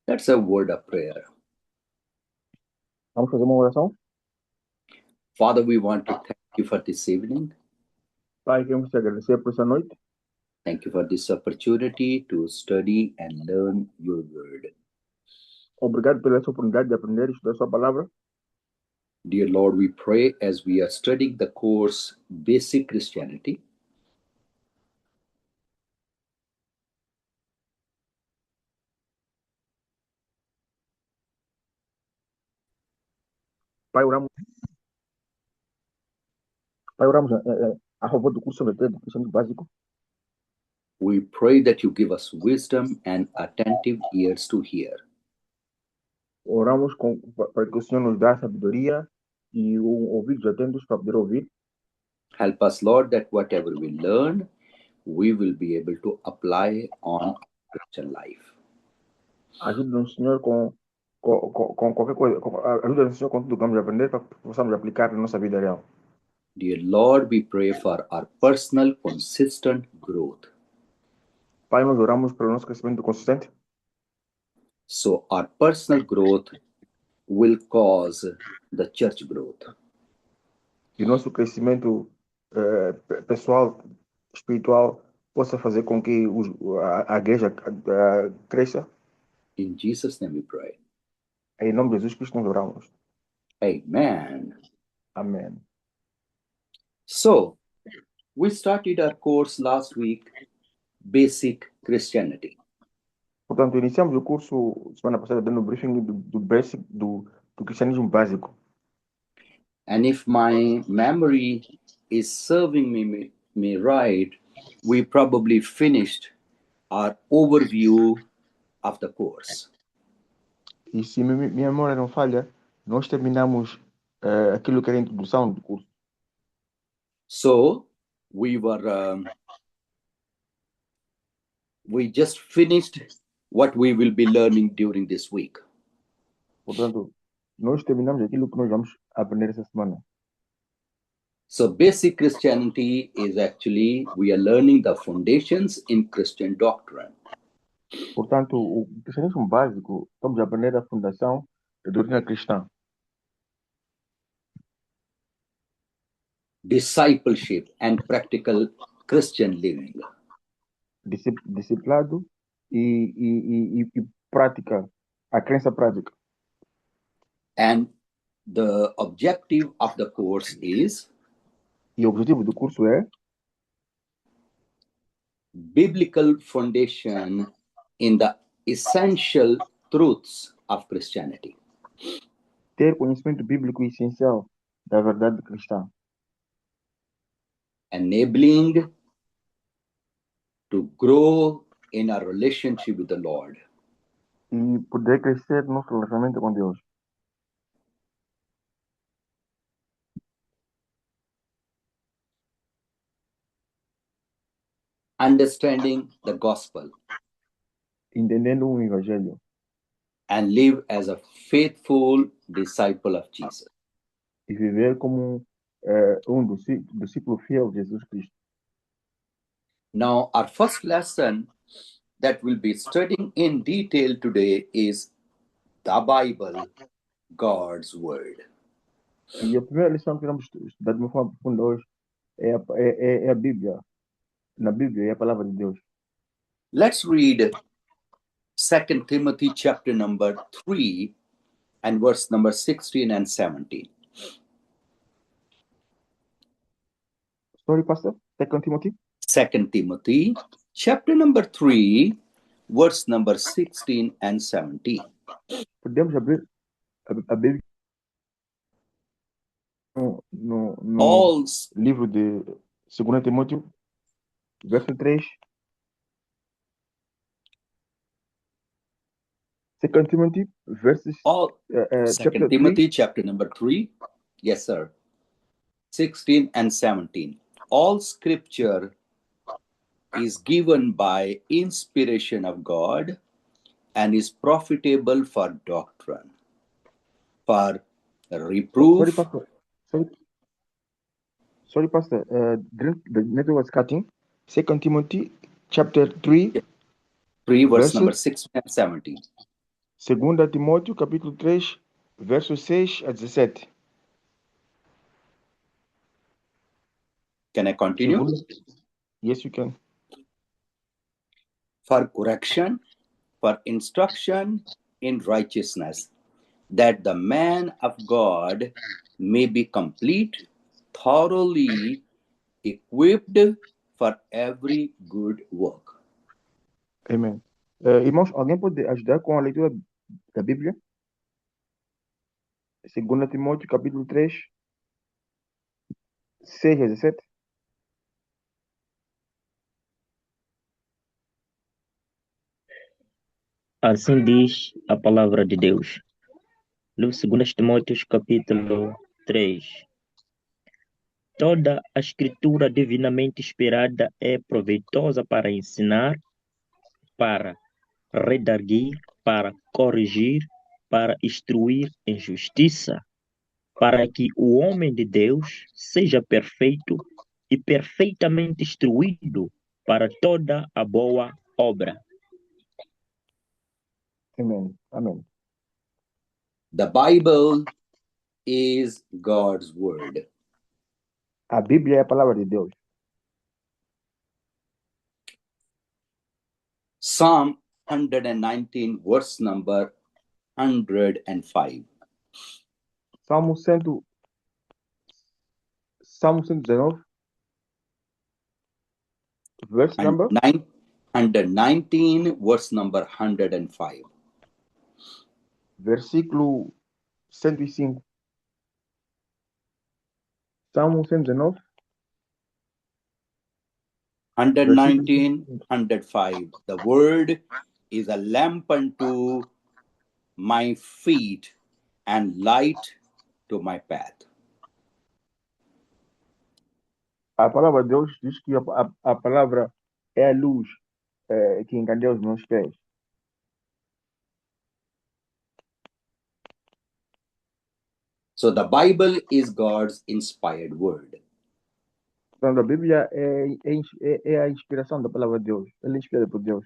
That's a word of prayer. Vamos fazer uma oração? Father, we want to thank you for this evening. Pai, queremos te agradecer por essa noite. Thank you for this opportunity to study and learn your word. Obrigado pela essa oportunidade de aprender e estudar sua palavra. Dear Lord, we pray as we are studying the course Basic Christianity. Pai, oramos a favor do curso de cristianismo básico. We pray that you give us wisdom and attentive ears to hear. Oramos para que o Senhor nos dê sabedoria e ouvidos atentos para poder ouvir. Help us, Lord, that whatever we learn, we will be able to apply on Christian life. Ajuda-nos, Senhor, com qualquer coisa. Ajuda-nos, Senhor, com tudo que vamos aprender para que possamos aplicar na nossa vida real. Dear Lord, we pray for our personal, consistent growth. Pai, nós oramos pelo nosso crescimento consistente. So our personal growth will cause the church growth. E o nosso crescimento pessoal, espiritual, possa fazer com que a igreja cresça. In Jesus' name we pray. Em nome de Jesus Cristo nós oramos. Amen. Amém. So, we started our course last week, Basic Christianity. Portanto, iniciamos o curso semana passada dando um briefing do cristianismo básico. And if my memory is serving me right, we probably finished our overview of the course. E se minha memória não falha, nós terminamos aquilo que era a introdução do curso. So, we just finished what we will be learning during this week. Portanto, nós terminamos aquilo que nós vamos aprender essa semana. So basic Christianity is actually, we are learning the foundations in Christian doctrine. Portanto, o cristianismo básico, estamos a aprender a fundação da doutrina cristã. Discipleship and practical Christian living. Discipulado e prática, a crença prática. And the objective of the course is E o objetivo do curso é biblical foundation in the essential truths of Christianity. ter conhecimento bíblico essencial da verdade cristã. Enabling to grow in our relationship with the Lord. E poder crescer no nosso relacionamento com Deus. Understanding the gospel. Entendendo o evangelho. And live as a faithful disciple of Jesus. E viver como discípulo fiel de Jesus Cristo. Now, our first lesson that we'll be studying in detail today is the Bible, God's Word. E a primeira lição que vamos estudar de uma forma profunda hoje é a Bíblia. Na Bíblia é a palavra de Deus. Let's read 2 Timothy chapter number 3 and verse number 16 and 17. Sorry, Pastor. 2 Timothy? 2 Timothy chapter number 3, verse number 16 and 17. Podemos abrir a Bíblia no livro de 2 Timóteo, verso 3. 2 Timothy, verses... 2 Timothy chapter number 3. Yes, sir. 16 and 17. All scripture is given by inspiration of God and is profitable for doctrine, for reproof. Sorry, Pastor. The network was cutting. 2 Timothy chapter 3. 3, verse number Versos 16 and 17. 2 Timóteo, capítulo 3, versos 6 a 17. Can I continue? Yes, you can. For correction, for instruction in righteousness, that the man of God may be complete, thoroughly equipped for every good work. Amém. Irmãos, alguém pode ajudar com a leitura da Bíblia? 2 Timóteo, capítulo 3, 6 a 17. Assim diz a palavra de Deus. Livro 2 Timóteo, capítulo 3. Toda a escritura divinamente inspirada é proveitosa para ensinar, para redarguir, para corrigir, para instruir em justiça, para que o homem de Deus seja perfeito e perfeitamente instruído para toda a boa obra. Amém. Amém. The Bible is God's word. A Bíblia é a palavra de Deus. Psalm 119, verse number 105. Salmo 119, verse And number 119, verse number 105. versículo 105. Salmo 119, 119, 105. The word is a lamp unto my feet and light to my path. a palavra de Deus diz que a palavra é a luz que encandeia os meus pés. So the Bible is God's inspired word. Portanto, a Bíblia é a inspiração da palavra de Deus. Ela é inspirada por Deus.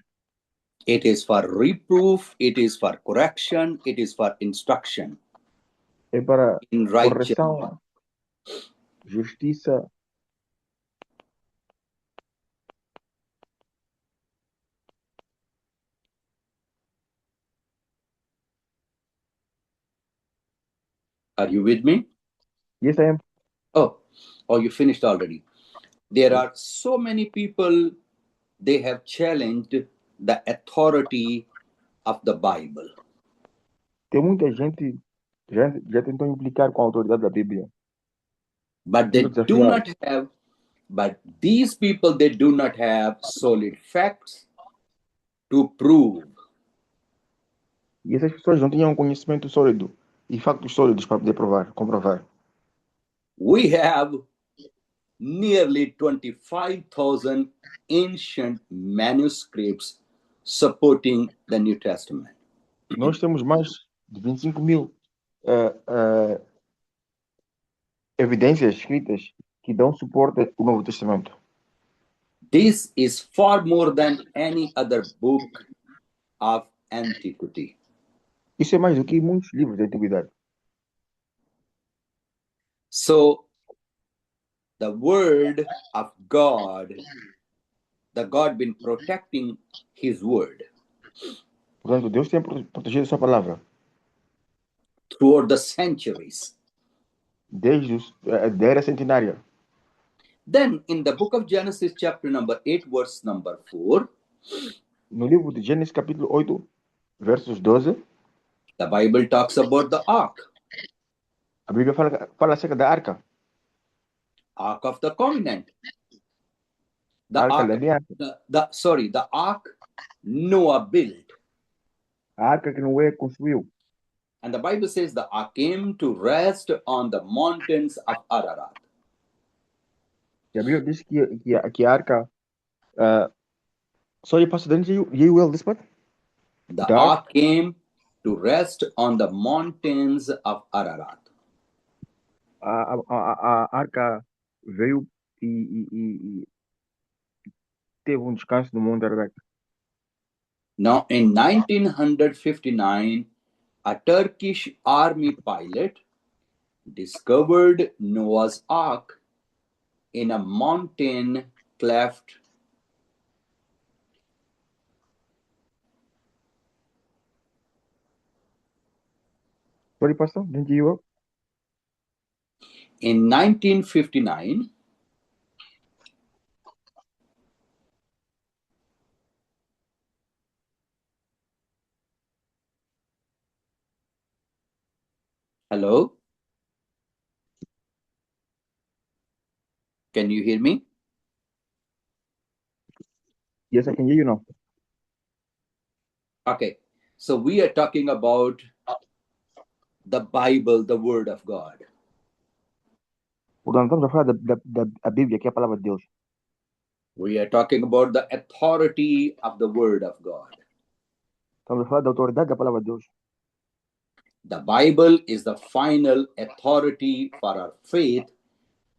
It is for reproof, it is for correction, it is for instruction É para in righteousness. correção, justiça. Are you with me? Yes, I am. Oh, you finished already. There are so many people, they have challenged the authority of the Bible. Tem muita gente já tentou implicar com a autoridade da Bíblia. But they Tentou do desafiar. not have, but these people, they do not have solid facts to prove. E essas pessoas não tinham conhecimento sólido e factos sólidos para poder comprovar. We have nearly 25,000 ancient manuscripts supporting the New Testament. Nós temos mais de 25 mil evidências escritas que dão suporte ao Novo Testamento. This is far more than any other book of antiquity. Isso é mais do que muitos livros da antiguidade. So, the word of God, the God been protecting his word Portanto, Deus tem protegido a sua palavra throughout the centuries. desde a era centenária. Then, in the book of Genesis, chapter number 8, verse number 4, No livro de Gênesis, capítulo 8, versos 12, the Bible talks about the ark a Bíblia fala acerca da arca. of the covenant. The A arca ark, da aliança. the ark Noah built. A arca que Noé construiu. And the Bible says the ark came to rest on the mountains of Ararat. E a Bíblia diz que a arca... sorry, Pastor Dennis, you will this part? The The ark? ark came to rest on the mountains of Ararat. A arca veio e teve descanso no Monte Ararat. Now, in 1959, a Turkish army pilot discovered Noah's Ark in a mountain cleft. Sorry, Pastor, didn't you hear up? In 1959, hello? Can you hear me? Yes, I can hear you now. Okay, so we are talking about the Bible, the Word of God. Portanto, estamos a falar da Bíblia, que é a palavra de Deus. We are talking about the authority of the Word of God. Estamos a falar da autoridade da palavra de Deus. The Bible is the final authority for our faith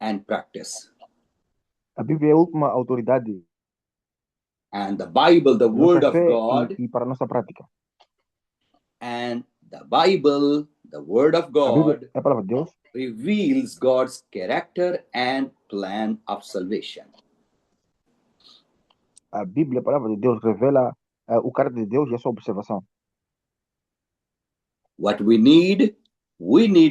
and practice. A Bíblia é a última autoridade And the Bible, the da nossa Word of fé God, e para a nossa prática. and the Bible, the Word of A Bíblia God, é a palavra de Deus. reveals God's character and plan of salvation. A Bíblia, a palavra de Deus, revela o caráter de Deus e a sua observação. What we need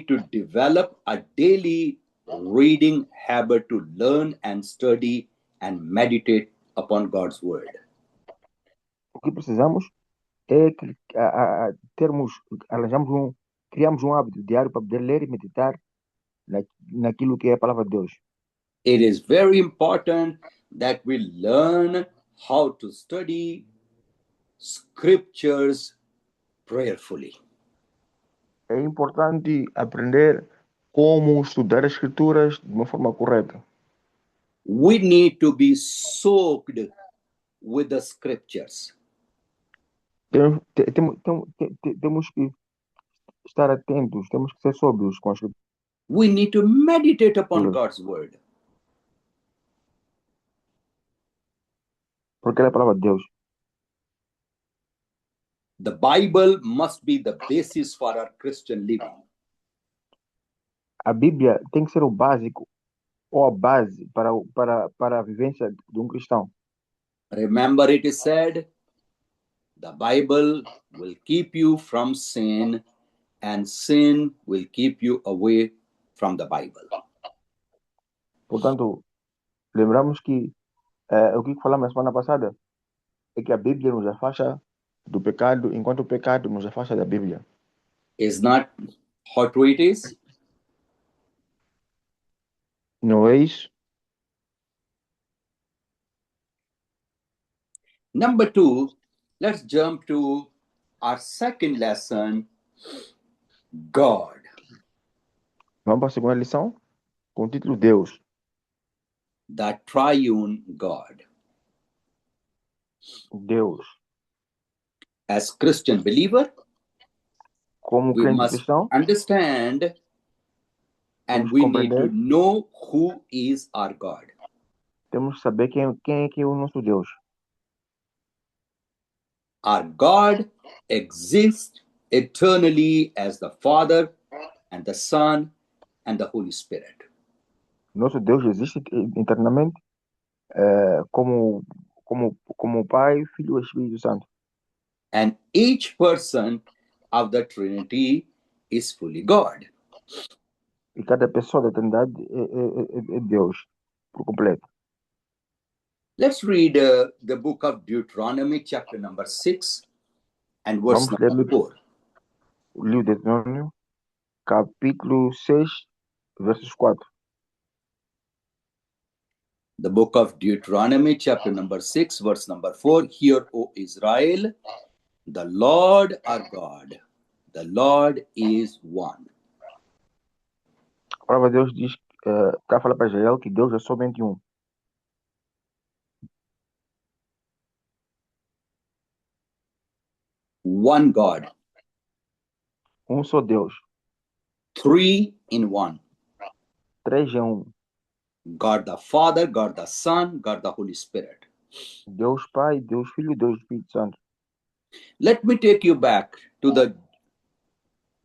to develop a daily reading habit to learn and study and meditate upon God's Word. O que precisamos é que criamos um hábito diário para poder ler e meditar naquilo que é a palavra de Deus. It is very important that we learn how to study scriptures prayerfully. É importante aprender como estudar as escrituras de uma forma correta. We need to be soaked with the scriptures. Temos que estar atentos, temos que ser sóbrios com as escrituras, We need to meditate upon God's Word. porque ela é a palavra de Deus. The Bible must be the basis for our Christian living. A Bíblia tem que ser o básico ou a base para a vivência de um cristão. Remember, it is said, the Bible will keep you from sin, and sin will keep you away from the Bible. Portanto, lembramos que o que falamos na semana passada é que a Bíblia nos afasta do pecado, enquanto o pecado nos afasta da Bíblia. Is not how true it is? Não é isso? Number 2, let's jump to our second lesson, God. Vamos para a segunda lição, com o título Deus, The triune God. Deus. As Christian believer, Como we crente must cristão, understand and temos que we need to compreender, know who is our God. temos que saber quem é que é o nosso Deus. Our God exists eternally as the Father and the Son and the Holy Spirit. Nosso Deus existe eternamente como o Pai, Filho e Espírito Santo. And each person of the Trinity is fully God. E cada pessoa da Trindade é Deus por completo. Let's read the book of Deuteronomy, chapter number 6 and verse Vamos ler number 4. o livro de Deuteronômio, capítulo 6, versos 4. The book of Deuteronomy, chapter number 6, verse number 4. Hear, O Israel, the Lord our God, the Lord is one. A palavra de Deus diz, para falar para Israel que Deus é somente um. One God, Um só Deus. three in one. Três em um. God the Father, God the Son, God the Holy Spirit. Deus Pai, Deus Filho e Deus Espírito Santo. Let me take you back to the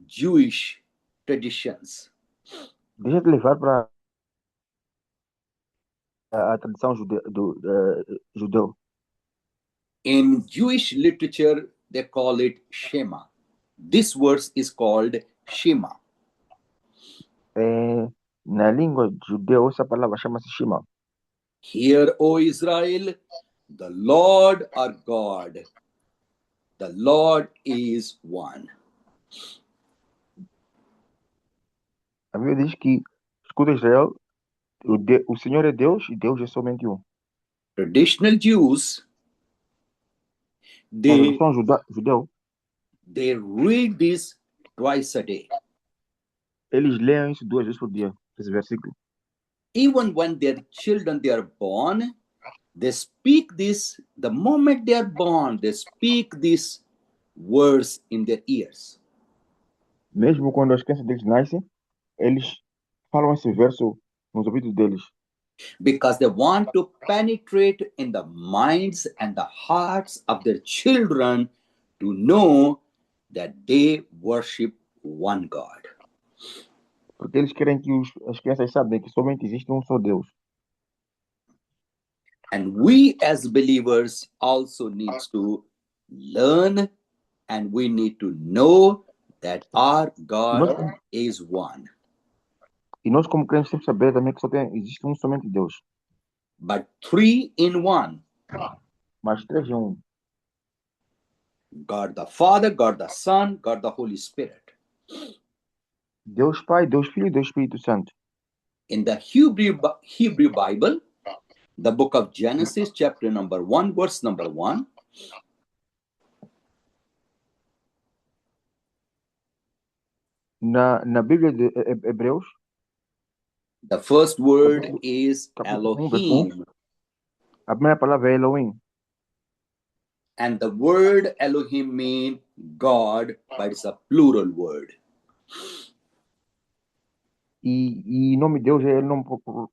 Jewish traditions. Deixa eu te levar para a tradição judeu. In Jewish literature, they call it Shema. This verse is called Shema. Na língua judeu, essa palavra chama-se Shema. Hear, O Israel, the Lord our God, the Lord is one. A Bíblia diz que, escuta Israel, o Senhor é Deus e Deus é somente um. Traditional Jews, Na they tradição judeu, read this twice a day. eles leem isso 2 vezes por dia, esse versículo. Even when their children they are born, they speak this. The moment they are born, they speak this verse in their ears. Mesmo quando as crianças deles nascem, eles falam esse verso nos ouvidos deles. Because they want to penetrate in the minds and the hearts of their children to know that they worship one God. Porque eles querem que as crianças saibam que somente existe um só Deus. And we as believers also need to learn and we need to know that our God is one. E nós, como crentes, temos que saber também que existe somente Deus. But three in one. Mas 3 em 1. God the Father, God the Son, God the Holy Spirit. Deus Pai, Deus Filho e Deus Espírito Santo. In the Hebrew Bible, the book of Genesis, chapter number 1, verse number 1. Na Bíblia de Hebreus, the first word is capítulo 1, Elohim. A primeira palavra é Elohim. And the word Elohim means God, but it's a plural word. E o nome de Deus é nome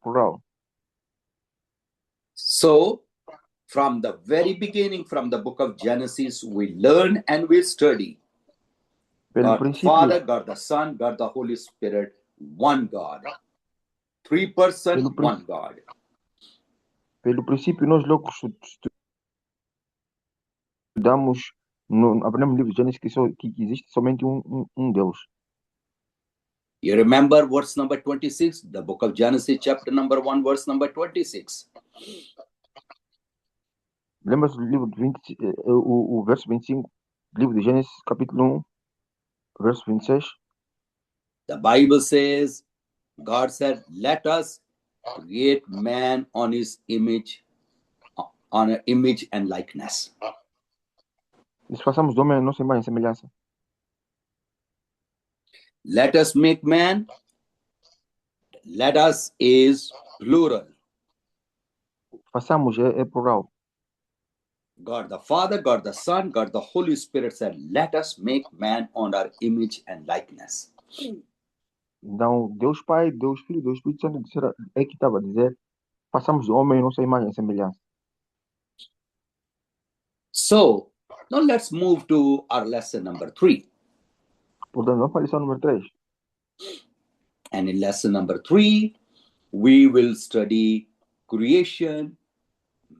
plural. So, from the very beginning, from the book of Genesis, we learn and we study. Pelo God the princípio, Father, God the Son, God the Holy Spirit, one God. 3 persons, one God. Pelo princípio, nós logo estudamos, aprendemos no livro de Gênesis que existe somente um Deus. You remember verse number 26, the book of Genesis, chapter number 1, verse number 26. Lembra-se do livro de o verso 25, livro de Gênesis, capítulo 1, verso 26? The Bible says, God said, let us create man on his image, on an image and likeness. E se façamos do homem a nossa imagem e semelhança? Let us make man. Let us is plural. Façamos é plural. God the Father, God the Son, God the Holy Spirit said, let us make man on our image and likeness. Então, Deus Pai, Deus Filho, Deus Espírito Santo é que estava a dizer, façamos do homem a nossa imagem e semelhança. So, now let's move to our lesson number 3. Portanto, vamos para a lição número 3. And in lesson number 3, we will study creation,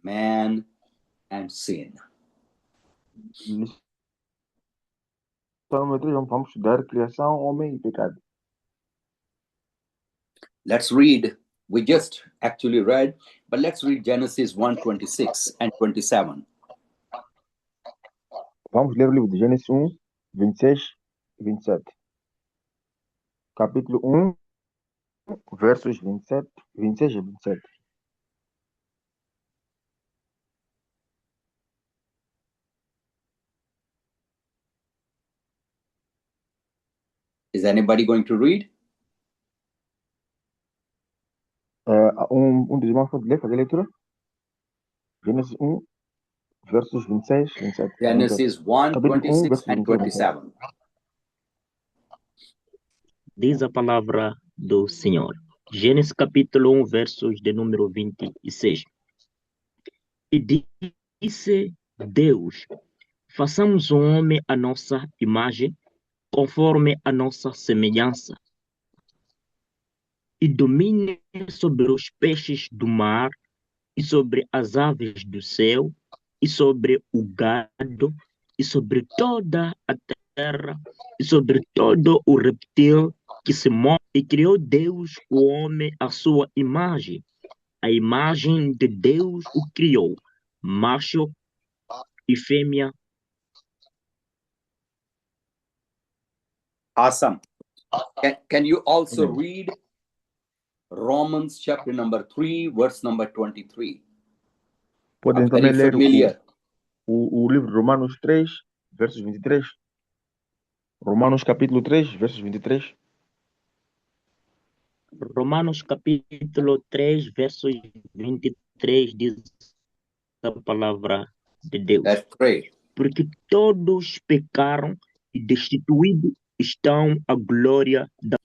man, and sin. Lição número 3, vamos estudar criação, homem e pecado. Let's read. We just actually read, but let's read Genesis 1:26 and 27. Vamos ler o livro de Gênesis 1, 26 e 27. Capítulo 1, versos 26 e 27. Is anybody going to read? Dos irmãos pode ler, fazer a leitura? Gênesis 1, versos 26 e 27. Genesis 1, Capítulo 1, 26 versos and 27. Diz a palavra do Senhor. Gênesis capítulo 1, versos de número 26. E disse Deus, façamos o homem à nossa imagem, conforme a nossa semelhança, e domine sobre os peixes do mar, e sobre as aves do céu, e sobre o gado, e sobre toda a terra, e sobre todo o reptil que se move. E criou Deus o homem à sua imagem. A imagem de Deus o criou, macho e fêmea. Awesome. Can you also Amém. read Romans chapter number 3, verse number 23? Podem A também very ler familiar. o livro de Romanos 3, versos 23. Romanos capítulo 3, versos 23. Romanos capítulo 3, versos 23 diz a palavra de Deus. Let's pray. Porque todos pecaram e destituídos estão a glória da.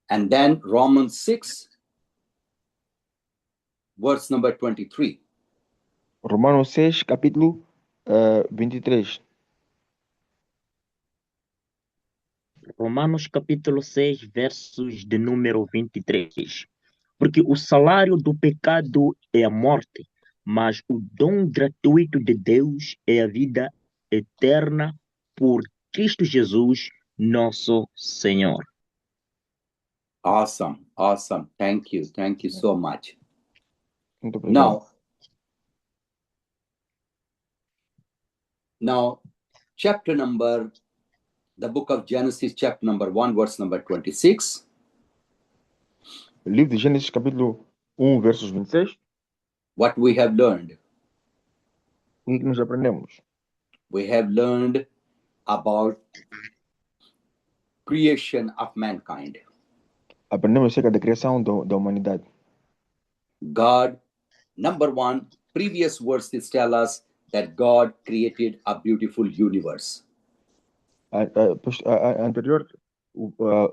And then Romans 6, verse number 23. Romanos 6, capítulo 23. Romanos capítulo 6, versos de número 23. Porque o salário do pecado é a morte, mas o dom gratuito de Deus é a vida eterna por Cristo Jesus, nosso Senhor. Awesome. Awesome. Thank you. Thank you so much. Muito obrigado. Now, the book of Genesis, chapter number 1, verse number 26. O livro de Gênesis, capítulo 1, versos 26. What we have learned? O que nós aprendemos? We have learned about creation of mankind. Aprendemos acerca da criação da humanidade. God, number one, previous verses tell us that God created a beautiful universe. O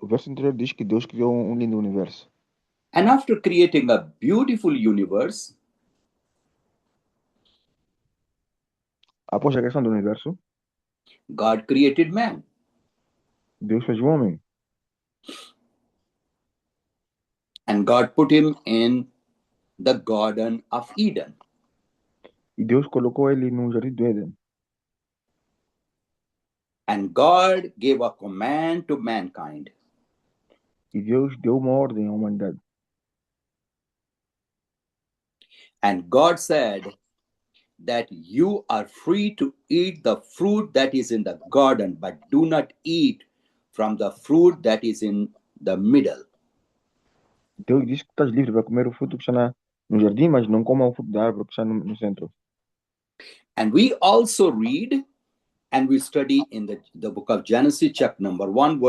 verso anterior diz que Deus criou um lindo universo. And after creating a beautiful universe, Após a criação do universo, God created man. Deus fez o homem. And God put him in the Garden of Eden. E Deus colocou ele no jardim do Éden. And God gave a command to mankind. E Deus deu uma ordem à humanidade. And God said that you are free to eat the fruit that is in the garden, but do not eat from the fruit that is in the middle. Deus disse que estás livre para comer o fruto que está no jardim, mas não coma o fruto da árvore que está no centro. And we also read and we study in the book of Genesis, chapter number 1,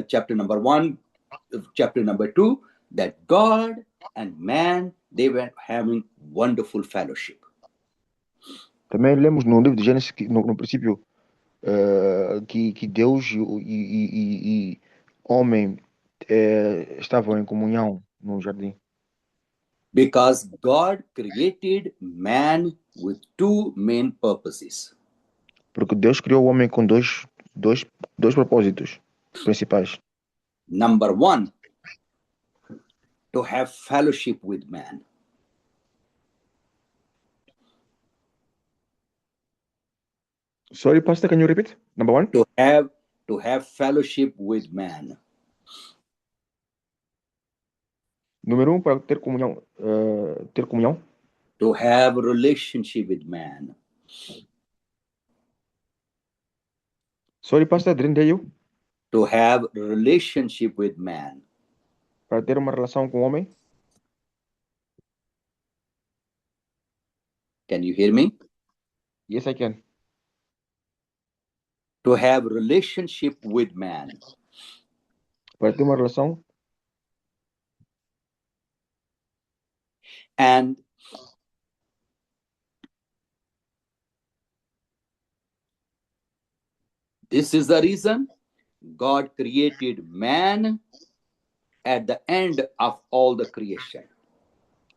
chapter number 1, chapter number 2, that God and man, they were having wonderful fellowship. Também lemos no livro de Gênesis, no princípio, que Deus e homem estavam em comunhão no jardim. Because God created man with two main purposes. Porque Deus criou o homem com dois propósitos principais. Number one, to have fellowship with man. Sorry, Pastor, can you repeat? Number one? To have fellowship with man. Número para ter comunhão. To have relationship with man. Sorry, Pastor, didn't hear you. To have relationship with man. Para ter uma relação com o homem. Can you hear me? Yes, I can. To have relationship with man. Para ter uma relação. And this is the reason God created man at the end of all the creation.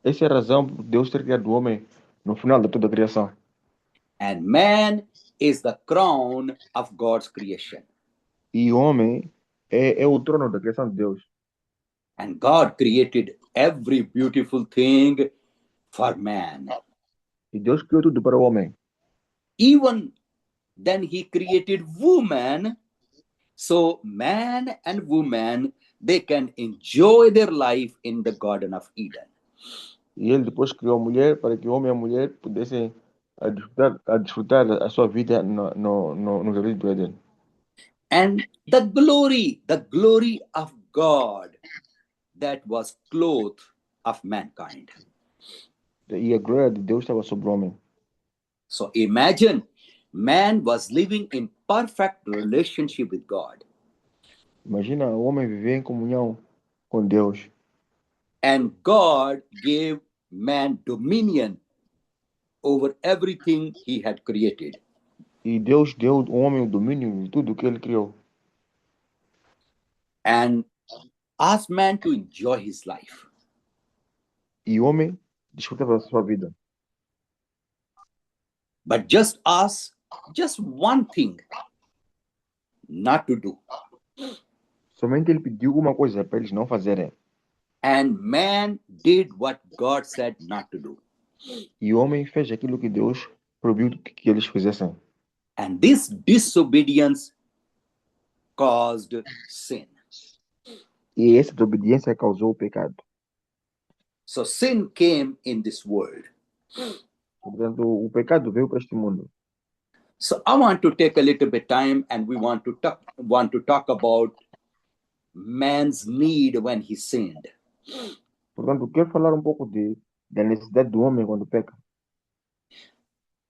Essa é a razão por Deus ter criado o homem no final de toda a criação. And man is the crown of God's creation. E o homem é o trono da criação de Deus. And God created every beautiful thing for man. E Deus criou tudo para o homem. Even then he created woman, so man and woman, they can enjoy their life in the Garden of Eden. E ele depois criou a mulher para que o homem e a mulher pudessem desfrutar a sua vida no Jardim do Éden. And the glory of God that was clothed of mankind. E a glória de Deus estava sobre o homem. So imagine, man was living in perfect relationship with God. Imagina o homem viver em comunhão com Deus. And God gave man dominion over everything he had created. E Deus deu ao homem o domínio de tudo que ele criou. And asked man to enjoy his life. E o homem desfrutava da sua vida. But just ask just one thing not to do. Somente ele pediu uma coisa para eles não fazerem. And man did what God said not to do. E o homem fez aquilo que Deus proibiu que eles fizessem. And this disobedience caused sin. E essa desobediência causou o pecado. So sin came in this world. Portanto, o pecado veio para este mundo. So I want to take a little bit time and we want to talk about man's need when he sinned. Portanto, quero falar um pouco da necessidade do homem quando peca.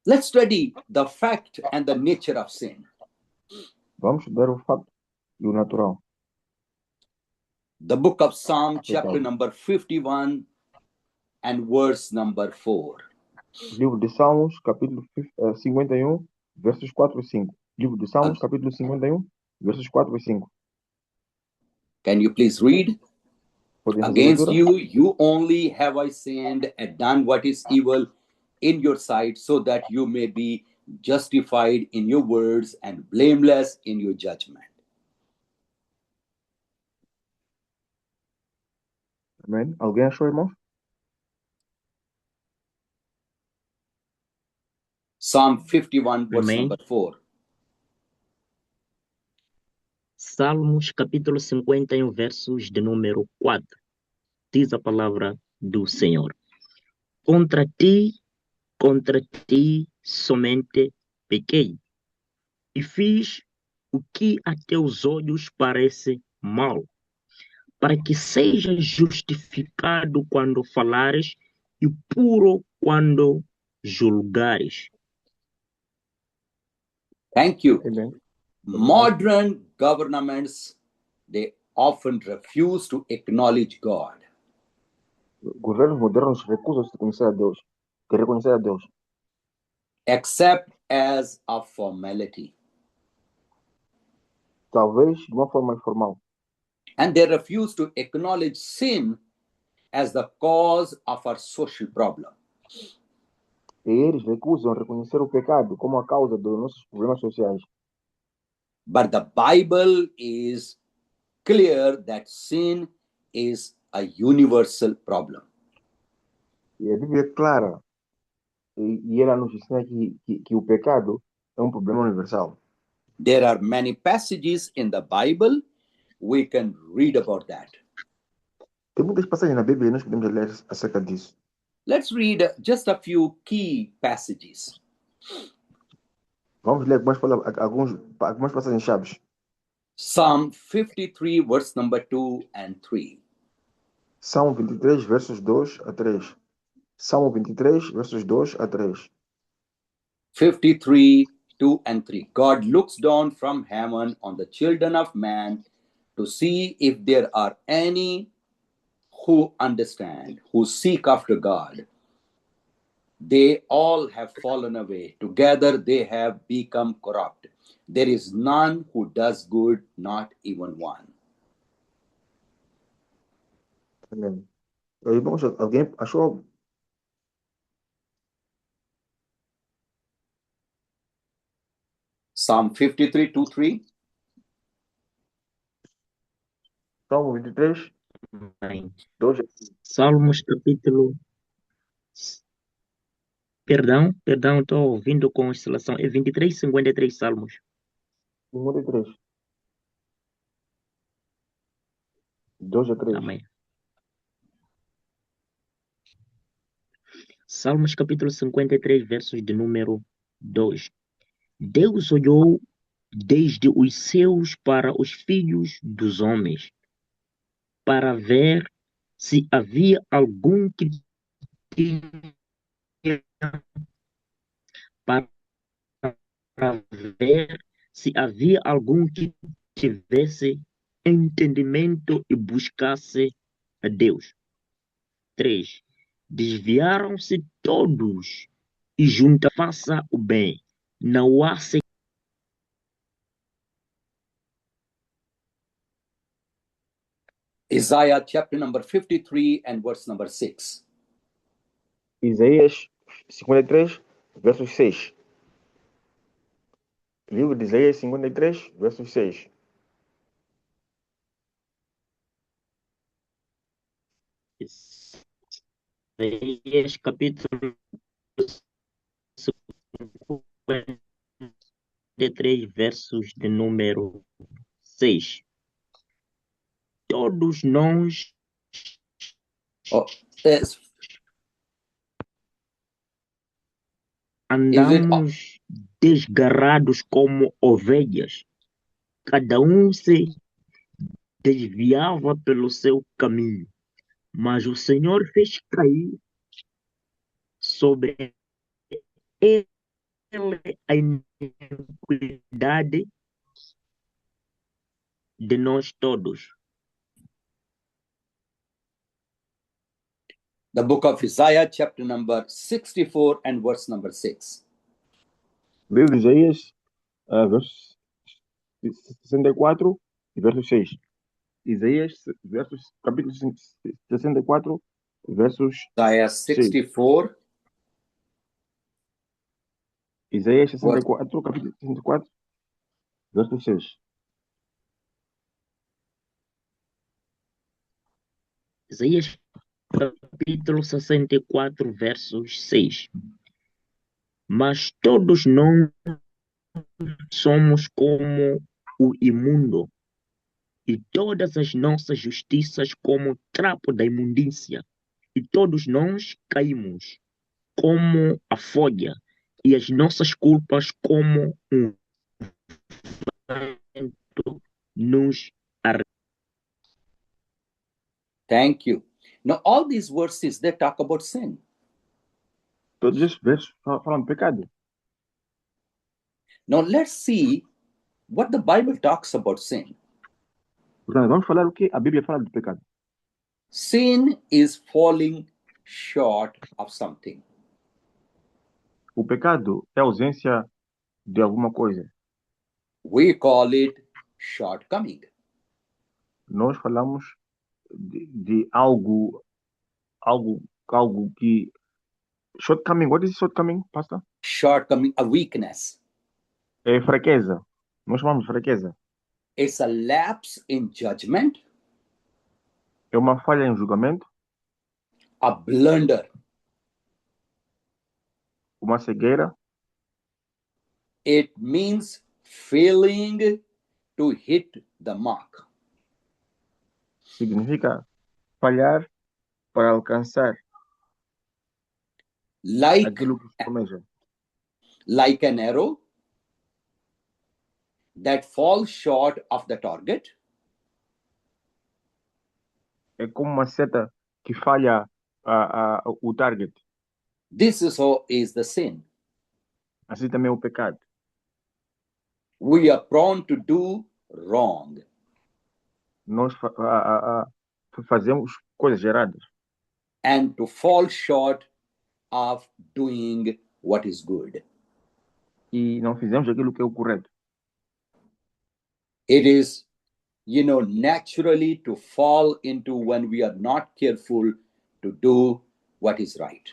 Let's study the fact and the nature of sin. Vamos estudar o fato e o natural. The book of Psalm, chapter number 51 and verse number 4. Livro de Salmos, capítulo 51, versos 4 e 5. Livro de Salmos, capítulo 51, versos 4 e 5. Can you please read? Podem fazer Against leitura? you only have I sinned and done what is evil in your sight, so that you may be justified in your words and blameless in your judgment. Amém? Alguém achou, irmão? Psalm 51, verse Amém. number 4. Salmos capítulo 51, versos de número 4. Diz a palavra do Senhor. Contra ti somente pequei, e fiz o que a teus olhos parece mal, para que sejas justificado quando falares e puro quando julgares. Thank you. Amém. Modern governments, they often refuse to acknowledge God. Governos modernos recusam-se de reconhecer a Deus, Except as a formality. talvez de uma forma informal. And they refuse to acknowledge sin as the cause of our social problem. E eles recusam reconhecer o pecado como a causa dos nossos problemas sociais. But the Bible is clear that sin is a universal problem. E a Bíblia é clara, e ela nos ensina que o pecado é um problema universal. There are many passages in the Bible. We can read about that. Tem muitas passagens na Bíblia e nós podemos ler acerca disso. Let's read just a few key passages. Vamos ler algumas passagens chaves. Psalm 53, verse number 2 and 3. Salmo 23, versos 2 a 3. Salmo 23, versos 2 a 3. 53, 2 and 3. God looks down from heaven on the children of man to see if there are any who understand, who seek after God. They all have fallen away. Together they have become corrupt. There is none who does good, not even one. Amém. Irmãos, alguém achou Psalm 53, 2, 3. Salmo 23, Bem, 2 Salmos capítulo. Perdão, estou ouvindo com oscilação. É 23, 53 Salmos. 53. 2 a 3. Amém. Salmos capítulo 53, versos de número 2. Deus olhou desde os céus para os filhos dos homens, para ver se havia algum que tinha, para ver se havia algum que tivesse entendimento e buscasse a Deus. 3. Desviaram-se todos e junta faça o bem. Não há Isaiah chapter number 53 and verse number 6. Isaías 53, versos 6. Livro de Isaías 53, versos 6. Isaías capítulo 53, versos de número 6. Todos nós Yes. andamos desgarrados como ovelhas. Cada um se desviava pelo seu caminho, mas o Senhor fez cair sobre ele a iniquidade de nós todos. The book of Isaiah chapter number 64 and verse number 6. Livro de Isaías, versos 64 e verso 6. Isaías, capítulo 64, versos Isaiah 6. 64, Isaías 64, capítulo 64, verso 6. Isaías capítulo 64, versos 6. Mas todos nós somos como o imundo, e todas as nossas justiças como trapo da imundícia, e todos nós caímos como a folha, e as nossas culpas como um vento nos Thank you. Now, all these verses, they talk about sin. Todos esses versos falam de pecado. Now, let's see what the Bible talks about sin. Portanto, vamos falar o que a Bíblia fala de pecado. Sin is falling short of something. O pecado é a ausência de alguma coisa. We call it shortcoming. Nós falamos de algo que... Shortcoming, what is shortcoming, pastor? Shortcoming, a weakness. É fraqueza. Nós chamamos de fraqueza. It's a lapse in judgment, É uma falha em julgamento, a blunder. uma cegueira. It means failing to hit the mark. Significa falhar para alcançar Like, aquilo que se planeja. like an arrow that falls short of the target. É como uma seta que falha o target. This is the sin. Assim também é o pecado. We are prone to do wrong. Nós fazemos coisas erradas and to fall short of doing what is good. e não fizemos aquilo que é o correto. It is, naturally to fall into when we are not careful to do what is right.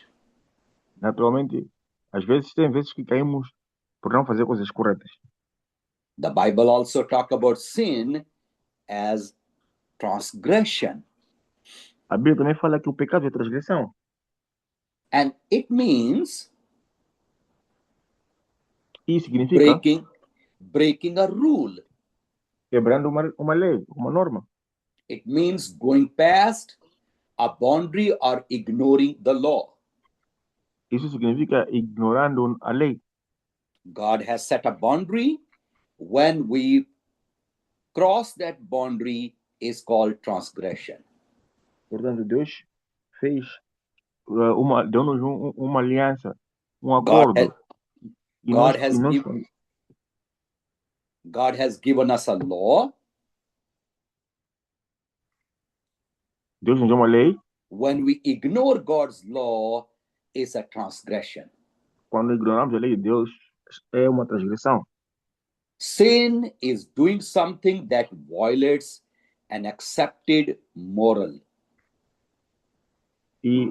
Naturalmente, às vezes tem vezes que caímos por não fazer coisas corretas. The Bible also talk about sin as transgression. A Bíblia também fala que o pecado é transgressão. And it means Isso significa breaking a rule. quebrando uma lei, uma norma. It means going past a boundary or ignoring the law. Isso significa ignorando a lei. God has set a boundary. When we cross that boundary is called transgression. Portanto, Deus fez deu-nos uma aliança, acordo. God has given us a law. Deus nos deu uma lei. When we ignore God's law, it's a transgression. Quando ignoramos a lei de Deus, é uma transgressão. Sin is doing something that violates an accepted moral. E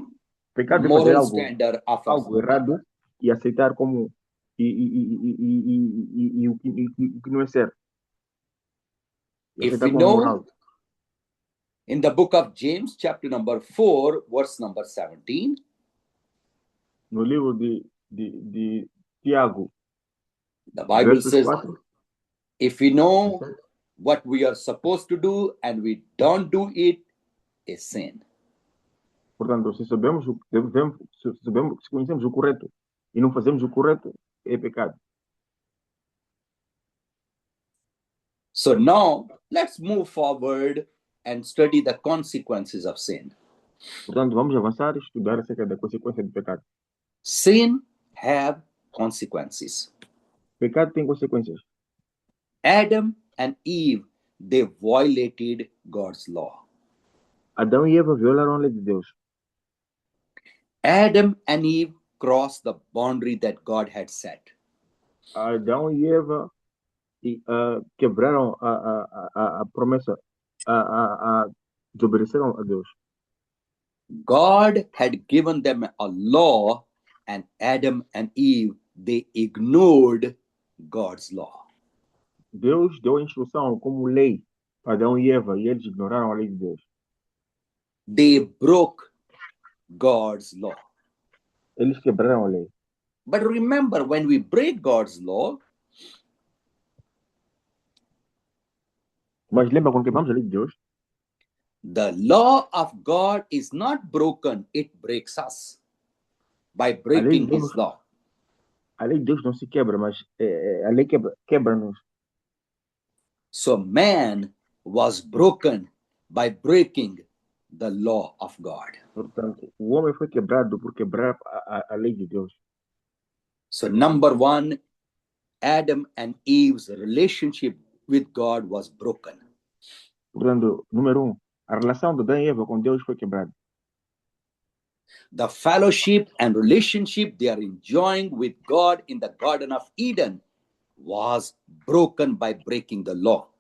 pecado é fazer algo errado e aceitar como o que não é certo. If we know, in the book of James, chapter number 4, verse number 17. No livro de Tiago, the Bible says, if we know what we are supposed to do and we don't do it, is sin. Portanto, se conhecemos o correto e não fazemos o correto, é pecado. So now, let's move forward and study the consequences of sin. Portanto, vamos avançar e estudar acerca da consequência do pecado. Sin have consequences. Pecado tem consequências. Adam and Eve, they violated God's law. Adão e Eva violaram a lei de Deus. Adam and Eve crossed the boundary that God had set. Adão e Eva quebraram a promessa, desobedeceram a Deus. God had given them a law, and Adam and Eve, they ignored God's law. Deus deu a instrução como lei para Adão e Eva, e eles ignoraram a lei de Deus. They broke God's law. Eles quebraram a lei. But remember, when we break God's law, mas lembra quando quebramos a lei de Deus? The law of God is not broken, it breaks us by breaking His law. A lei de Deus não se quebra, mas a lei quebra-nos. So man was broken by breaking the law of God. Portanto, o homem foi quebrado por quebrar a lei de Deus. So number one, Adam and Eve's relationship with God was broken. Portanto, número a relação de Adão e Eva com Deus foi quebrada. The fellowship and relationship they are enjoying with God in the Garden of Eden was broken by breaking the law.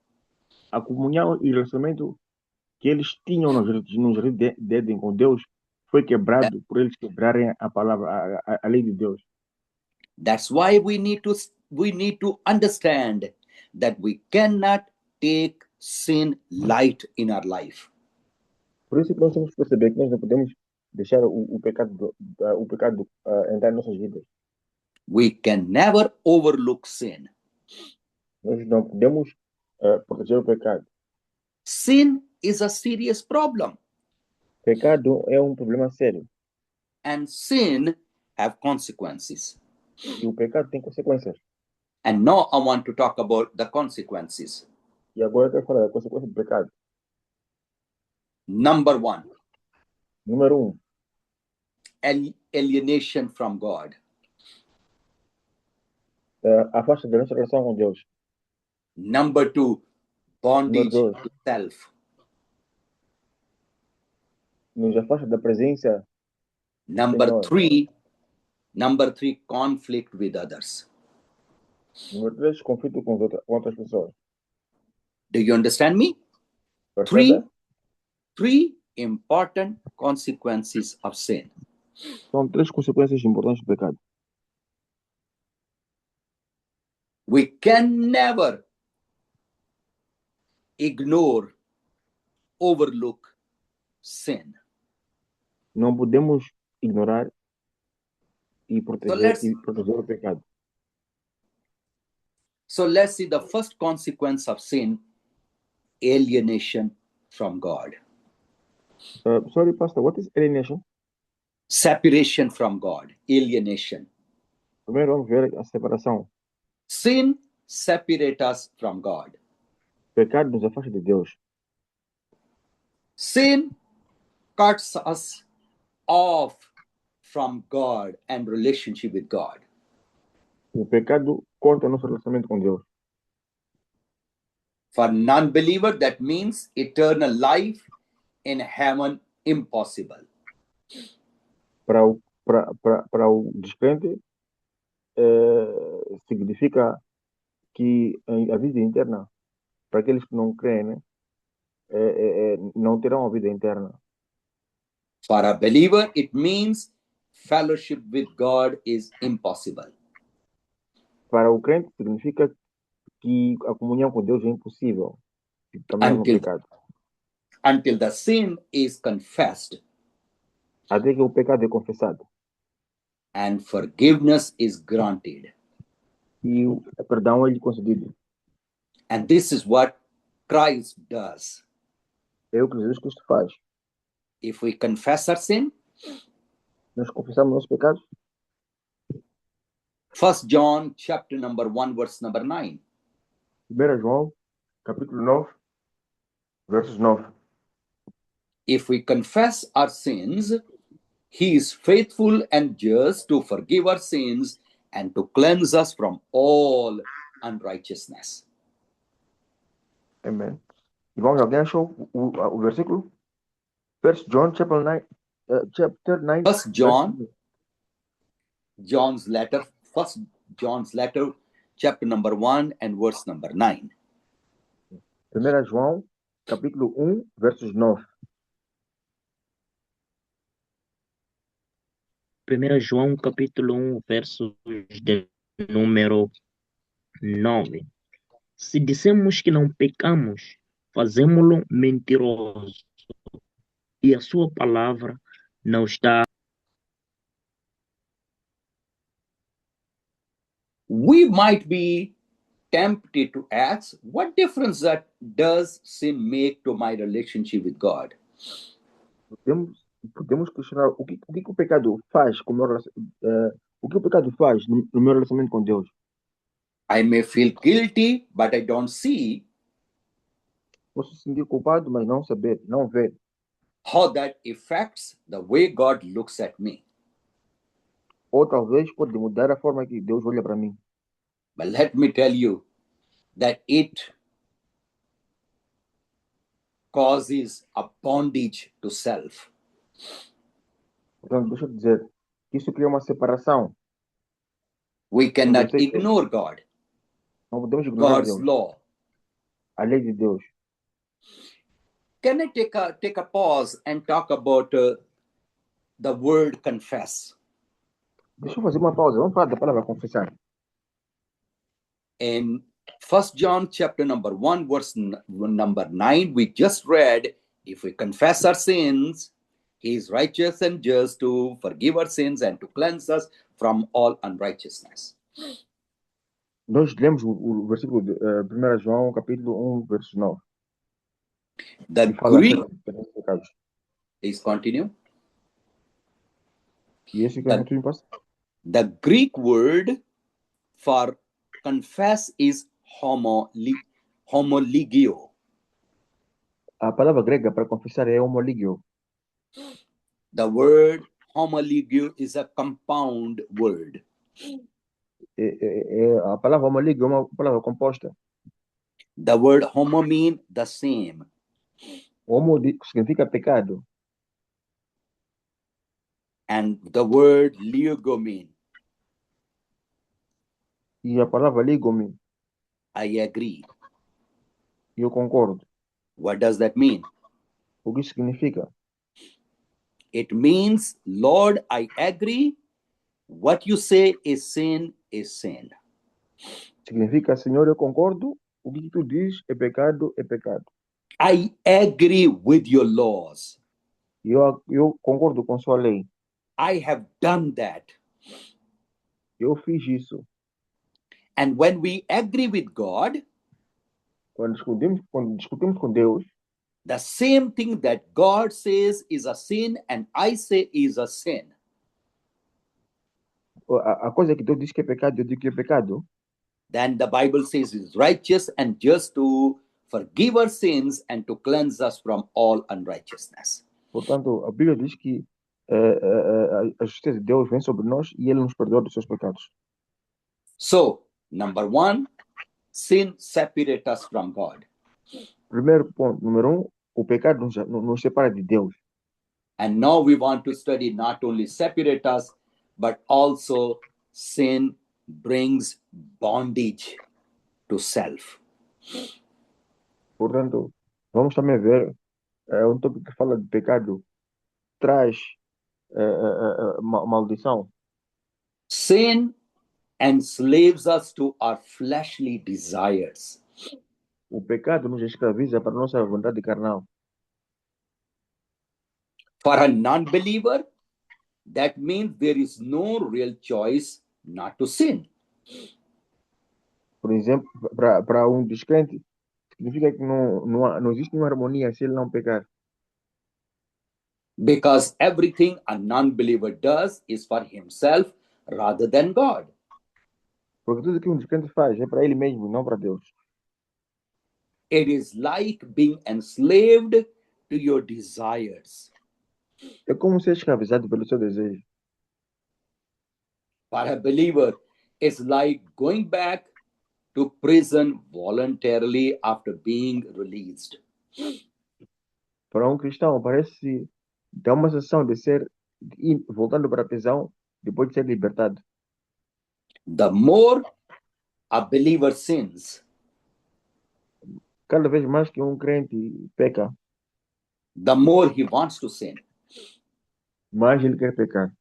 A comunhão e relacionamento que eles tinham no jardim de Éden com Deus foi quebrado por eles quebrarem a palavra, a lei de Deus. That's why we need to understand that we cannot take sin light in our life. Por isso que nós temos que perceber que nós não podemos deixar o pecado entrar em nossas vidas. We can never overlook sin. Nós não podemos proteger o pecado. Sin is a serious problem. Pecado é problema sério. And sin have consequences. E o pecado tem consequências. And now I want to talk about the consequences. E agora eu quero falar da consequência do pecado. Number one. Número 1. Alienation from God. Afasta da nossa relação com Deus. Number 2. Bondage to self. Nos afasta da presença. Number 3. Conflict with others. Número 3, conflito com outras pessoas. Do you understand me? Three important consequences of sin. São 3 consequências importantes do pecado. We can never ignore, overlook sin. Não podemos ignorar e proteger o pecado. So let's see the first consequence of sin: alienation from God. Sorry, Pastor, what is alienation? Separation from God, alienation. Primeiro vamos ver a separação. Sin separates us from God. O pecado nos afasta de Deus. Sin cuts us off from God and relationship with God. O pecado corta nosso relacionamento com Deus. For non-believer, that means eternal life in heaven impossible. Para o descrente, significa que a vida interna, para aqueles que não creem, né, não terão a vida interna. For a believer, it means fellowship with God is impossible. Para o crente, significa que a comunhão com Deus é impossível. Caminhar no pecado. Until the sin is confessed. Até que o pecado é confessado. And forgiveness is granted. E o perdão é lhe concedido. And this is what Christ does. É o que Jesus Cristo faz. If we confess our sin, nós confessamos nossos pecados. 1 John chapter number 1 verse number 9. 1 João capítulo 9 versos 9. If we confess our sins, he is faithful and just to forgive our sins and to cleanse us from all unrighteousness. Amen. Irmãos, alguém achou o versículo? 1 John chapter 9. 1 John, John's letter, 1 John's letter, chapter number 1 and verse number 9. 1 João, capítulo 1, versos 9. 1 João, capítulo 1, versos de número 9. Se dissemos que não pecamos, fazemo-lo mentiroso, e a sua palavra não está. We might be tempted to ask, what difference does sin make to my relationship with God? Podemos questionar o que o pecado faz com o que o pecado faz no meu relacionamento com Deus. I may feel guilty, but I don't see. Posso sentir culpado, mas não ver. How that affects the way God looks at me. Ou talvez pode mudar a forma que Deus olha para mim. But let me tell you that it causes a bondage to self. Então, deixa eu dizer, isso cria uma separação. We cannot ignore God. Não podemos ignorar God's Deus. law. A lei de Deus. Can I take a pause and talk about the word confess? Deixa eu fazer uma pausa. Vamos falar da palavra confessar. In 1 John chapter number 1 verse number 9, we just read, if we confess our sins, he is righteous and just to forgive our sins and to cleanse us from all unrighteousness. Nós lemos o versículo de 1 João, capítulo 1, verso 9. The Greek, please continue. The Greek word for confess is homoligio. A palavra grega para confessar é homoligio. The word homoligio is a compound word. A palavra homoligio é uma palavra composta. The word homo means the same. Homo significa pecado. And the word ligomin. E a palavra ligomin. I agree. Eu concordo. What does that mean? O que significa? It means, Lord, I agree. What you say is sin is sin. Significa, Senhor, eu concordo. O que tu diz é pecado, é pecado. I agree with your laws. E eu concordo com sua lei. I have done that. Eu fiz isso. And when we agree with God, Quando discutimos com Deus, the same thing that God says is a sin and I say is a sin, a coisa que Deus diz que é pecado, eu digo que é pecado. then the Bible says is righteous and just to forgive our sins and to cleanse us from all unrighteousness. Portanto, a Bíblia diz que a justiça de Deus vem sobre nós e Ele nos perdoa dos seus pecados. So, number one, sin separates us from God. Primeiro ponto, número o pecado nos separa de Deus. And now we want to study not only separate us, but also sin brings bondage to self. Portanto, vamos também ver um tópico que fala de pecado traz maldição. Sin enslaves us to our fleshly desires. O pecado nos escraviza para a nossa vontade carnal. For a non-believer, that means there is no real choice not to sin. Por exemplo, para descrente, significa que não existe uma harmonia se ele não pecar. Because everything a non-believer does is for himself rather than God. Porque tudo que descrente faz é para ele mesmo, não para Deus. It is like being enslaved to your desires. É como ser escravizado pelo seu desejo. For a believer, it's like going back to prison voluntarily after being released. Para cristão, parece dar uma sensação de voltando para a prisão depois de ser libertado. The more a believer sins, Cada vez mais que crente peca, the more he wants to sin. mais ele quer pecar.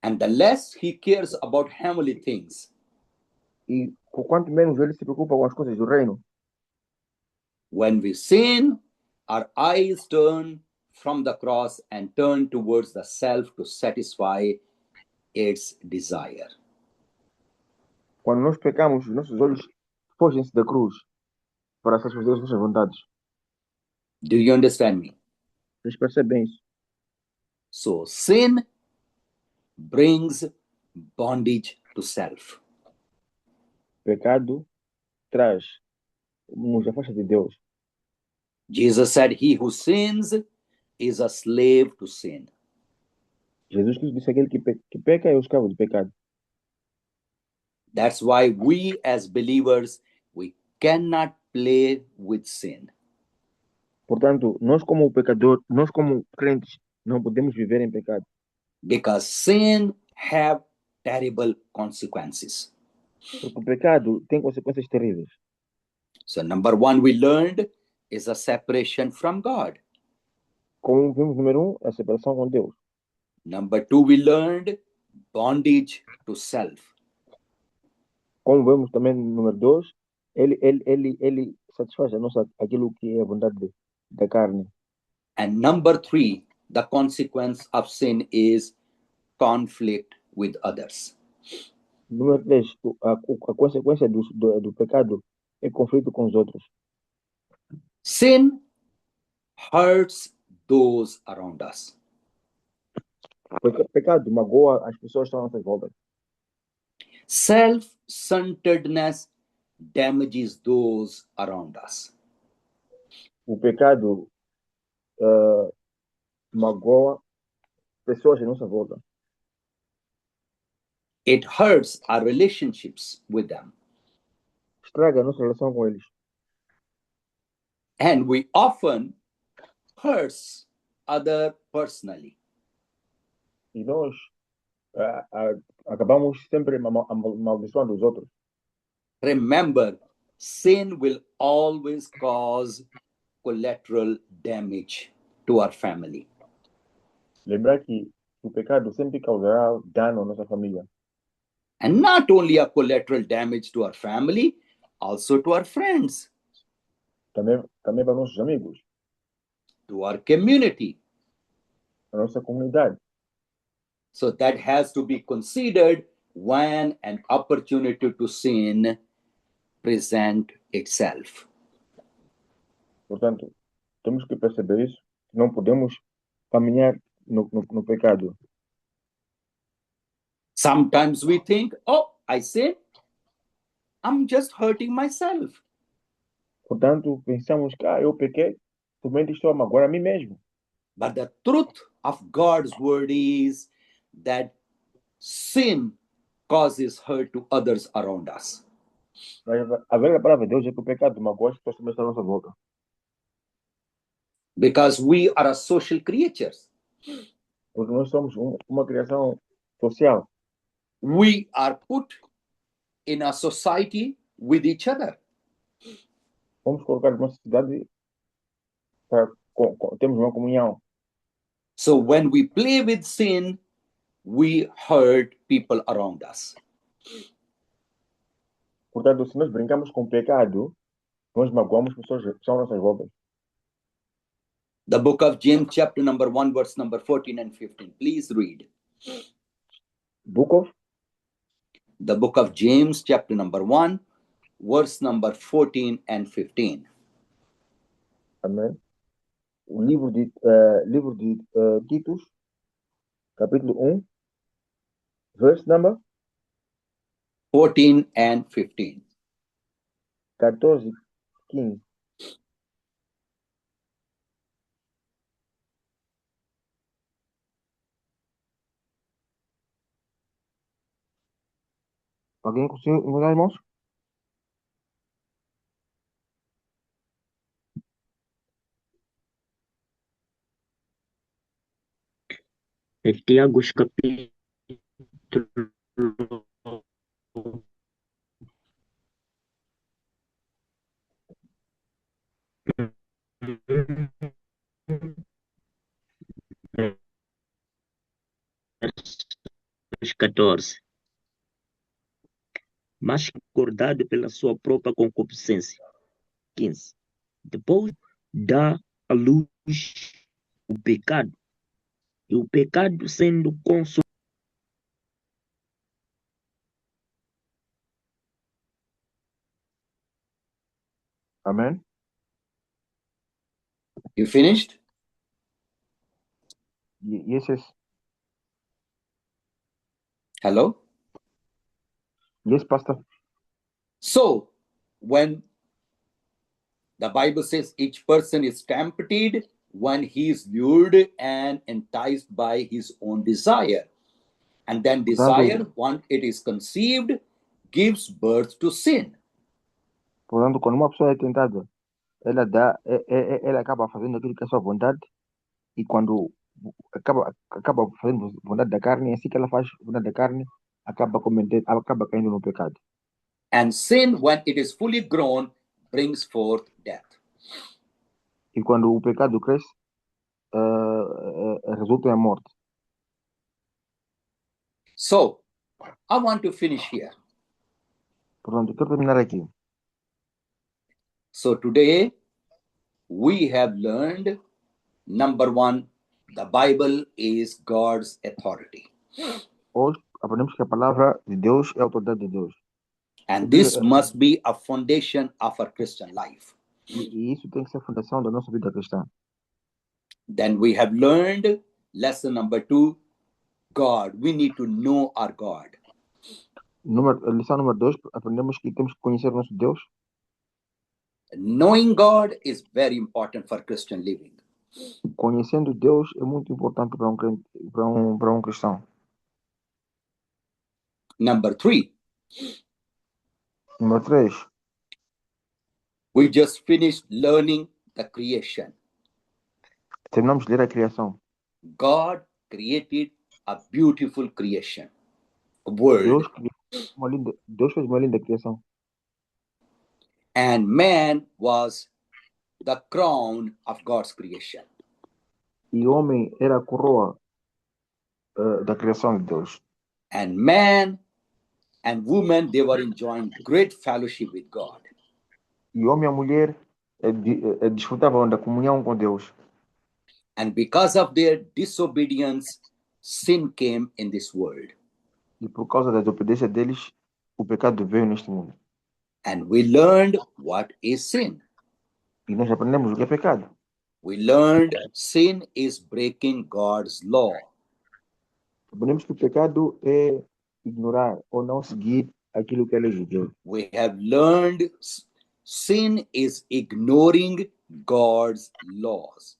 And the less he cares about heavenly things, E por quanto menos ele se preocupa com as coisas do reino. when we sin, our eyes turn from the cross and turn towards the self to satisfy its desire. Quando nós pecamos, nossos olhos fogem-se da cruz para satisfazer as nossas vontades. Do you understand me? Vocês percebem isso? So sin brings bondage to self. Pecado nos afasta de Deus. Jesus said, he who sins is a slave to sin. Jesus Cristo disse: aquele que peca é o escravo do pecado. That's why we as believers, we cannot play with sin. Portanto, nós como pecador, nós como crentes, não podemos viver em pecado. Because sin have terrible consequences. Porque o pecado tem consequências terríveis. So number one we learned is a separation from God. Como vimos, número a separação com Deus. Number two we learned bondage to self. Como vemos também, número 2, ele satisfaz aquilo que é a vontade da carne. And number three, the consequence of sin is conflict with others. Número 3, a consequência do pecado é conflito com os outros. Sin hurts those around us. Porque o pecado magoa as pessoas que estão à nossa volta. Self-centeredness damages those around us. O pecado magoa pessoas à nossa volta. It hurts our relationships with them. Estraga a nossa relação com eles. And we often hurts other personally. E nós acabamos sempre amaldiçoando os outros. Remember, sin will always cause collateral damage to our family. Lembrar que o pecado sempre causará dano à nossa família. And not only a collateral damage to our family, also to our friends, também para nossos amigos, to our community. para nossa comunidade. So that has to be considered when an opportunity to sin present itself. Portanto, temos que perceber isso, que não podemos caminhar no pecado. Sometimes we think, oh, I sin, I'm just hurting myself. Portanto, pensamos que eu pequei, somente estou a magoar a mim mesmo. But the truth of God's word is that sin causes hurt to others around us. Mas a verdadeira palavra de Deus é que o pecado magoa as pessoas também estão à nossa volta. Because we are a social creatures. Porque nós somos uma criação social. We are put in a society with each other. Vamos colocar numa sociedade para termos uma comunhão. So when we play with sin, we hurt people around us. Portanto, se nós brincamos com o pecado, nós magoamos pessoas que são nossas voltas. The book of James, chapter number 1, verse number 14 and 15. Please read. The book of James, chapter number 1, verse number 14 and 15. Amém. O livro de Titus, capítulo 1, verse number 14 and 15. 14, 15. Alguém conseguiu encontrar, irmãos? É Tiago, capítulo verso 14. Mas acordado pela sua própria concupiscência. 15. Depois dá à luz o pecado. E o pecado sendo consumado. Amém. You finished? Yes, yes. Hello? Yes, Pastor. So, when the Bible says each person is tempted when he is lured and enticed by his own desire. And then desire, once it is conceived, gives birth to sin. Portanto, quando uma pessoa é tentada, ela acaba fazendo aquilo que é sua vontade, e quando acaba fazendo vontade da carne, assim que ela faz vontade da carne, acaba caindo no pecado. And sin, when it is fully grown, brings forth death. E quando o pecado cresce, resulta em morte. So, I want to finish here. Portanto, quero terminar aqui. So today, we have learned, number one, the Bible is God's authority. Hoje, aprendemos que a palavra de Deus é a autoridade de Deus. And this must be a foundation of our Christian life. E isso tem que ser a fundação da nossa vida cristã. Then we have learned lesson number 2, God. We need to know our God. Lição número 2, aprendemos que temos que conhecer o nosso Deus. Knowing God is very important for Christian living. Conhecendo Deus é muito importante para um cristão. Number 3. Número 3. We just finished learning the creation. Terminamos de ler a criação. God created a beautiful creation. A world. Deus fez uma linda criação. And man was the crown of God's creation. E o homem era a coroa da criação de Deus. And man and woman, they were enjoying great fellowship with God. E homem e a mulher desfrutavam da comunhão com Deus. And because of their disobedience, sin came in this world. E por causa da desobediência deles, o pecado veio neste mundo. And we learned what is sin. E nós aprendemos o que é pecado. We learned sin is breaking God's law. Aprendemos que o pecado é ignorar ou não seguir aquilo que é lei de Deus. We have learned sin is ignoring God's laws.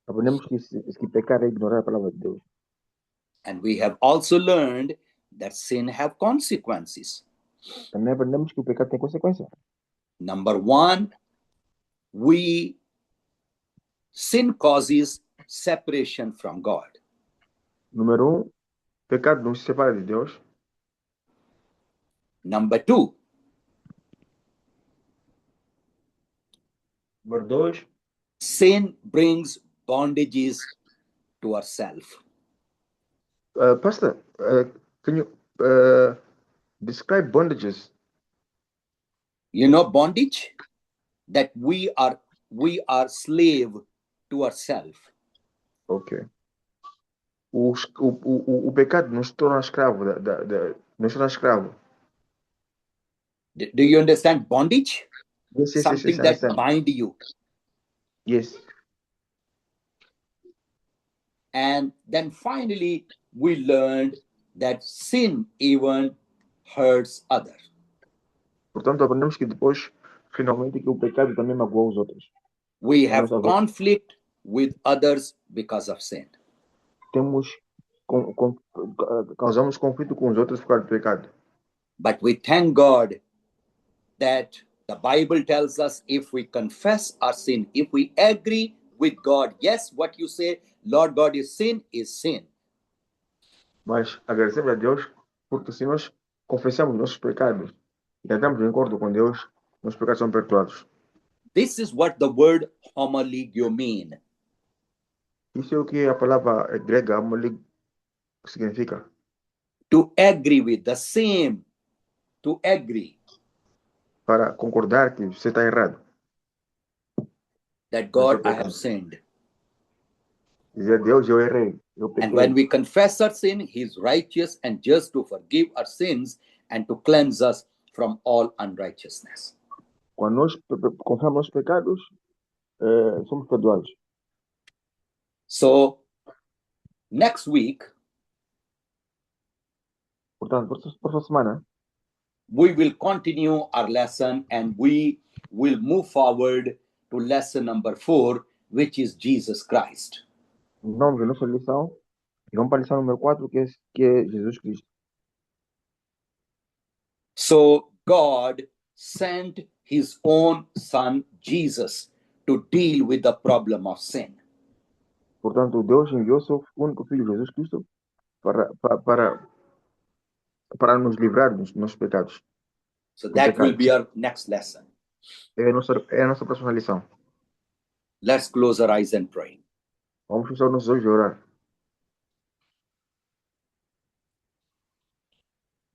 Aprendemos que pecar é ignorar a palavra de Deus. And we have also learned that sin have consequences. Também aprendemos que o pecado tem consequência. Number one, sin causes separation from God. Número 1, pecado nos separa de Deus. Number two, Número 2, sin brings bondages to ourselves. Pastor, can you describe bondages? You know bondage? That we are slave to ourselves. Ok. O pecado nos torna escravo nos torna escravo. Do you understand bondage? Yes, Something that understand. bind you. Yes. And then finally, we learned that sin even hurts others. Portanto, aprendemos que depois, finalmente, que o pecado também magoa os outros. We have Nossa, conflict with others because of sin. Causamos conflito com os outros por causa do pecado. But we thank God that the Bible tells us if we confess our sin, if we agree with God, yes, what you say, Lord God, is sin. Mas agradecemos a Deus porque se nós confessamos nossos pecados e entramos em acordo com Deus, nossos pecados são perdoados. This is what the word homolegio mean. Isso é o que a palavra grega homolegio significa. To agree with, the same, to agree. Para concordar que você está errado. That God, I have sinned. Dizer, Deus, eu errei. And when we confess our sin, He is righteous and just to forgive our sins and to cleanse us from all unrighteousness. Quando nós confessamos nossos pecados, somos perdoados. So, next week, portanto, próxima semana, we will continue our lesson and we will move forward to lesson number 4, which is Jesus Christ. Vamos a nossa lição e vamos para a lição número 4, que é Jesus Cristo. So God sent His own Son Jesus to deal with the problem of sin. Portanto, Deus enviou seu único Filho Jesus Cristo para nos livrar dos nossos pecados. So that will be our next lesson. É a nossa próxima lição. Let's close our eyes and pray. Vamos fechar nossos olhos e orar.